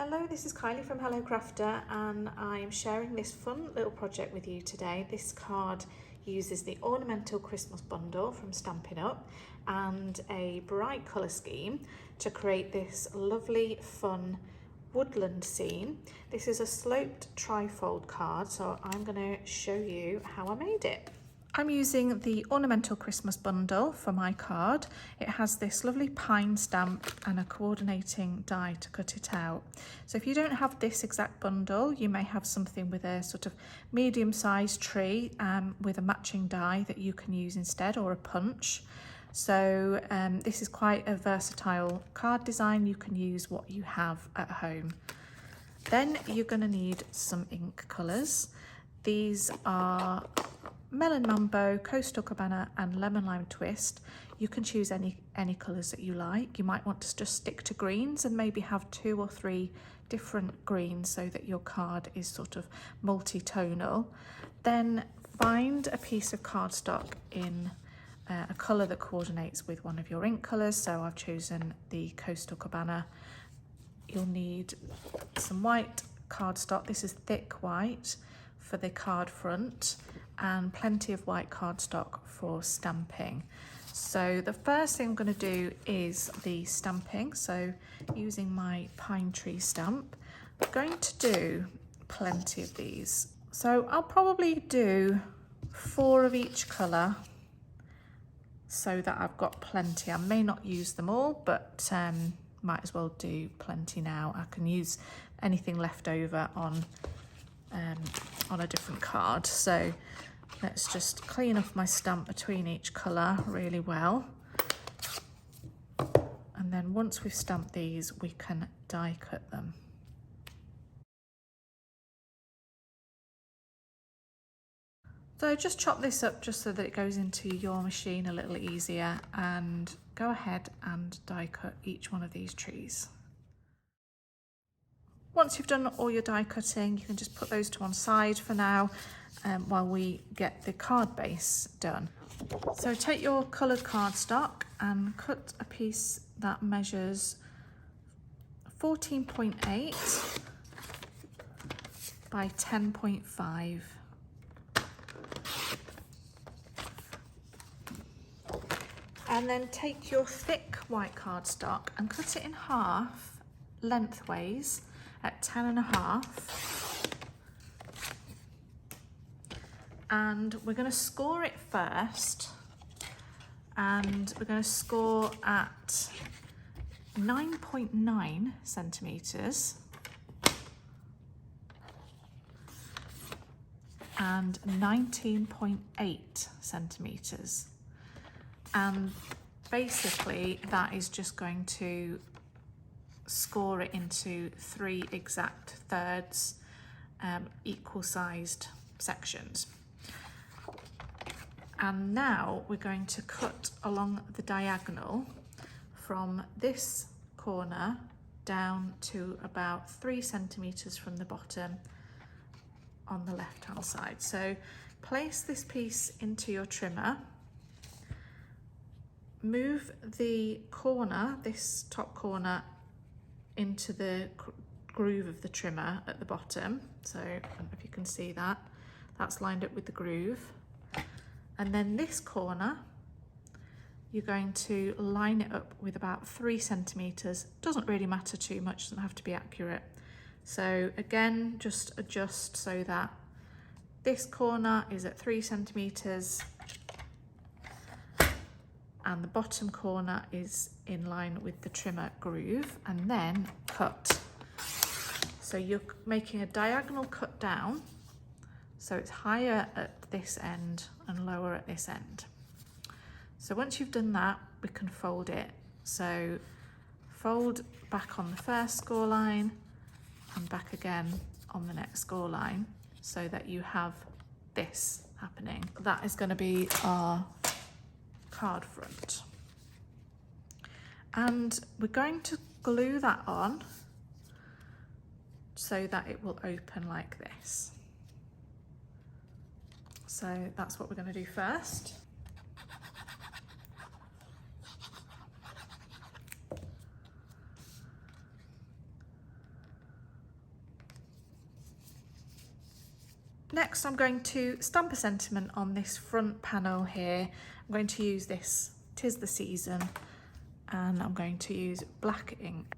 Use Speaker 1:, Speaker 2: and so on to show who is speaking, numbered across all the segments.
Speaker 1: Hello, this is Kylie from Hello Crafter and I'm sharing this fun little project with you today. This card uses the Ornamental Christmas bundle from Stampin' Up and a bright colour scheme to create this lovely fun woodland scene. This is a sloped TriFold card, so I'm going to show you how I made it. I'm using the Ornamental Christmas bundle for my card. It has this lovely pine stamp and a coordinating die to cut it out. So if you don't have this exact bundle, you may have something with a sort of medium-sized tree with a matching die that you can use instead, or a punch. So this is quite a versatile card design. You can use what you have at home. Then you're going to need some ink colours. These are Melon Mambo, Coastal Cabana and Lemon Lime Twist. You can choose any colours that you like. You might want to just stick to greens and maybe have 2 or 3 different greens so that your card is sort of multi-tonal. Then bind a piece of cardstock in a colour that coordinates with one of your ink colours. So I've chosen the Coastal Cabana. You'll need some white cardstock. This is thick white for the card front, and plenty of white cardstock for stamping. So the first thing I'm going to do is the stamping. So using my pine tree stamp, I'm going to do plenty of these. So I'll probably do 4 of each colour so that I've got plenty. I may not use them all, but might as well do plenty now. I can use anything left over on a different card. So let's just clean off my stamp between each colour really well. And then once we've stamped these, we can die cut them. So just chop this up just so that it goes into your machine a little easier, and go ahead and die cut each one of these trees. Once you've done all your die cutting, you can just put those to one side for now while we get the card base done. So take your coloured cardstock and cut a piece that measures 14.8 by 10.5. And then take your thick white cardstock and cut it in half lengthways at 10.5, and we're going to score it first, and we're going to score at 9.9 centimetres and 19.8 centimetres, and basically that is just going to score it into 3 exact thirds, equal sized sections. And now we're going to cut along the diagonal from this corner down to about 3 centimetres from the bottom on the left hand side. So place this piece into your trimmer, move the corner, this top corner, into the groove of the trimmer at the bottom. So I don't know if you can see that, that's lined up with the groove. And then this corner, you're going to line it up with about 3 centimetres. Doesn't really matter too much, doesn't have to be accurate. So again, just adjust so that this corner is at 3 centimetres and the bottom corner is in line with the trimmer groove, and then cut. So you're making a diagonal cut down, so it's higher at this end and lower at this end. So once you've done that, we can fold it. So fold back on the first score line and back again on the next score line, so that you have this happening. That is going to be our card front, and we're going to glue that on so that it will open like this. So that's what we're going to do first. Next, I'm going to stamp a sentiment on this front panel here. I'm going to use this "'Tis the Season", and I'm going to use black ink.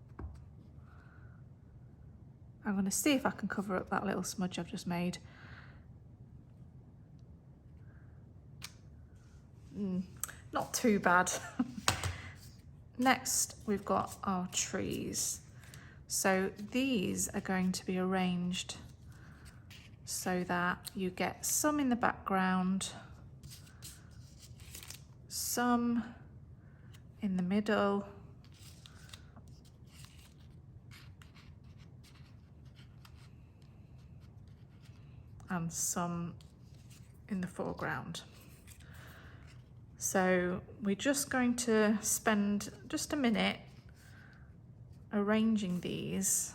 Speaker 1: I'm going to see if I can cover up that little smudge I've just made. Not too bad. Next, we've got our trees. So these are going to be arranged so that you get some in the background, some in the middle, and some in the foreground. So we're just going to spend just a minute arranging these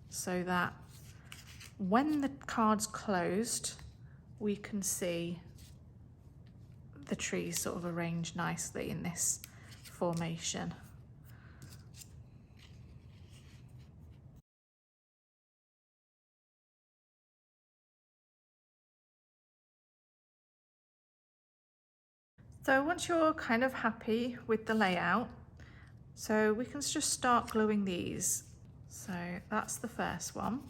Speaker 1: so that when the card's closed, we can see the trees sort of arranged nicely in this formation. So once you're kind of happy with the layout, so we can just start gluing these. So that's the first one.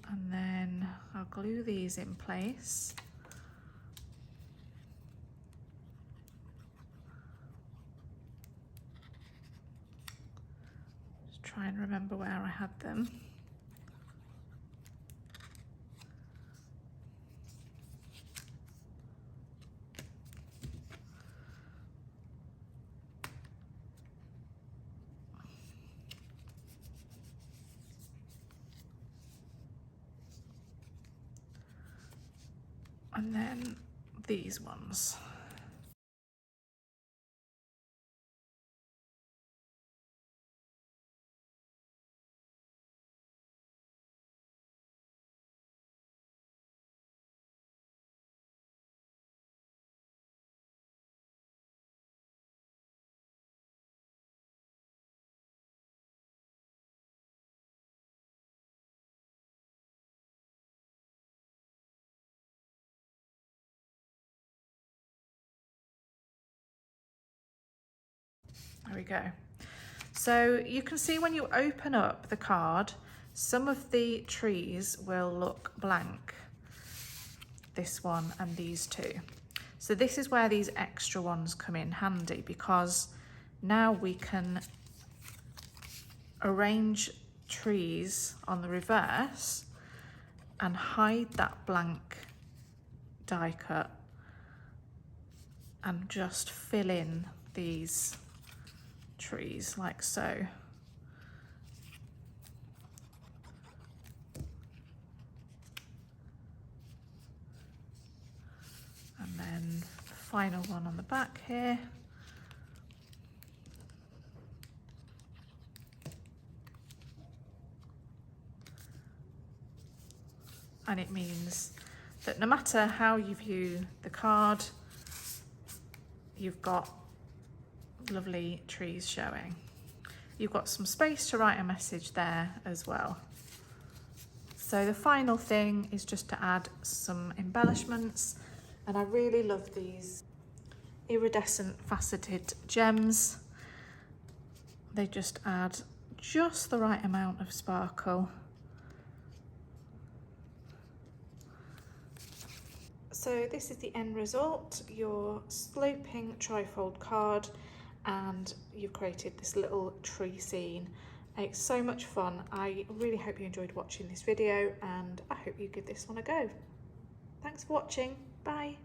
Speaker 1: And then I'll glue these in place. Just try and remember where I had them. And then these ones. There we go. So you can see when you open up the card, some of the trees will look blank. This one and these two. So this is where these extra ones come in handy, because now we can arrange trees on the reverse and hide that blank die cut and just fill in these trees like so. And then the final one on the back here. And it means that no matter how you view the card, you've got lovely trees showing. You've got some space to write a message there as well. So the final thing is just to add some embellishments, and I really love these iridescent faceted gems. They just add just the right amount of sparkle. So this is the end result, your sloping trifold card, and you've created this little tree scene. It's so much fun. I really hope you enjoyed watching this video, and I hope you give this one a go. Thanks for watching. Bye.